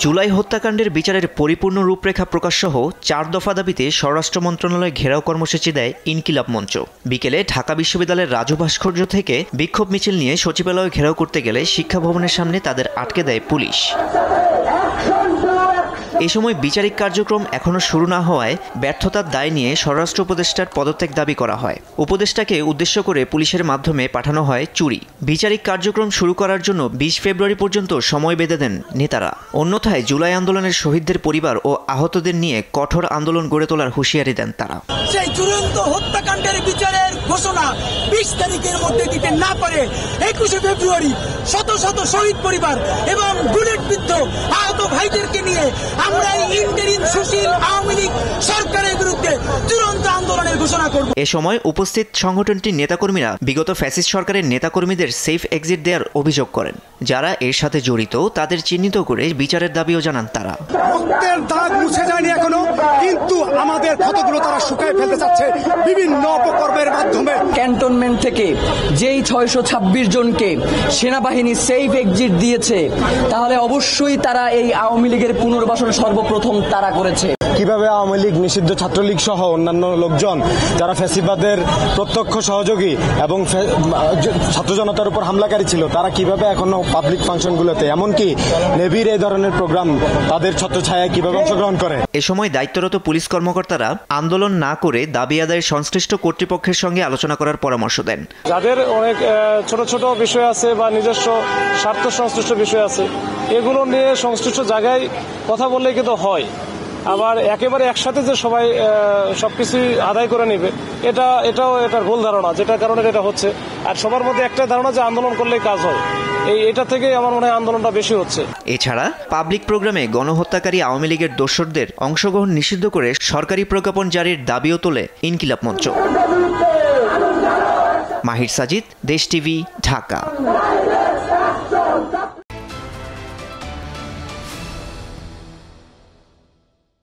জুলাই হত্যাকাণ্ডের বিচারের পরিপূর্ণ রূপরেখা প্রকাশসহ 4 দফা দাবিতে স্বরাষ্ট্র মন্ত্রণালয় ঘেরাও কর্মসূচি দেয় ইনকিলাব মঞ্চ। বিকেলে ঢাকা বিশ্ববিদ্যালয়ের রাজু ভাস্কর্য থেকে বিক্ষোভ মিছিল নিয়ে সচিবালয় ঘেরাও করতে গেলে শিক্ষা ভবনের সামনে তাদের আটকে দেয় পুলিশ। এ সময় বিচারিক কার্যক্রম এখনো শুরু না হওয়ায় ব্যর্থতার দায় নিয়ে স্বরাষ্ট্র উপদেষ্টার পদত্যাগ দাবি করা হয়। উপদেষ্টাকে উদ্দেশ্য করে পুলিশের মাধ্যমে পাঠানো হয় চুরি। বিচারিক কার্যক্রম শুরু করার জন্য 20 ফেব্রুয়ারি পর্যন্ত সময় বেঁধে দেন নেতারা। অন্যথায় জুলাই আন্দোলনের শহীদদের পরিবার ও আহতদের নিয়ে কঠোর আন্দোলন গড়ে তোলার হুঁশিয়ারি দেন তারা। সেই চূড়ান্ত হত্যাকাণ্ডের বিচারের ঘোষণা 20 তারিখের মধ্যে দিতে না পারে 21 ফেব্রুয়ারি শত শত শহীদ পরিবার এবং বুলেটবিদ্ধ আহত ভাইদেরকে নিয়ে আমরা ইন্টারিম সুশীল আওয়ামী লীগ সরকারের বিরুদ্ধে চূড়ান্ত আন্দোলনের ঘোষণা করব। এ সময় উপস্থিত সংগঠনটির নেতাকর্মীরা বিগত ফ্যাসিস্ট সরকারের নেতাকর্মীদের সেফ এক্সিট দেওয়ার অভিযোগ করেন। যারা এর সাথে জড়িত তাদের চিহ্নিত করে বিচারের দাবিও জানান তারা। রক্তের দাগ মুছে যায়নি এখনো, কিন্তু আমাদের ক্ষতগুলো তারা শুকায় ফেলতে চাচ্ছে বিভিন্ন অপকর্মের মাধ্যমে। ক্যান্টনমেন্ট থেকে যেই 626 জনকে সেনাবাহিনী সেফ এক্সিট দিয়েছে, তাহলে অবশ্যই তারা এই আওয়ামী লীগের পুনর্বাসন সর্বপ্রথম তারা করেছে। কিভাবে আওয়ামী লীগ, নিষিদ্ধ ছাত্রলীগ সহ অন্যান্য লোকজন যারা ফ্যাসিবাদের প্রত্যক্ষ সহযোগী এবং ছাত্র জনতার উপর হামলাকারী ছিল, তারা কিভাবে এখনো পাবলিক ফাংশনগুলোতে, এমনকি নেভির এই ধরনের প্রোগ্রাম তাদের ছত্রছায়ায় কিভাবে অংশগ্রহণ করে। এ সময় দায়িত্বরত পুলিশ কর্মকর্তারা আন্দোলন না করে দাবি আদায়ের সংশ্লিষ্ট কর্তৃপক্ষের সঙ্গে আলোচনা করার পরামর্শ দেন। যাদের অনেক ছোট ছোট বিষয় আছে বা নিজস্ব স্বার্থ সংশ্লিষ্ট বিষয় আছে, এগুলো নিয়ে সংশ্লিষ্ট জায়গায় কথা বললে কিন্তু হয়। আবার একেবারে একসাথে যে সবাই সবকিছু আদায় করে নেবে, এটাও এটার ভুল ধারণা, যেটার কারণে এটা হচ্ছে। আর সবার মধ্যে একটা ধারণা যে আন্দোলন করলেই কাজ হয়, এটা থেকে আমার মনে হয় আন্দোলনটা বেশি হচ্ছে। এছাড়া পাবলিক প্রোগ্রামে গণহত্যাকারী আওয়ামী লীগের দোসরদের অংশগ্রহণ নিষিদ্ধ করে সরকারি প্রজ্ঞাপন জারির দাবিও তোলে ইনকিলাব মঞ্চ। মাহির সাজিদ, দেশ টিভি, ঢাকা।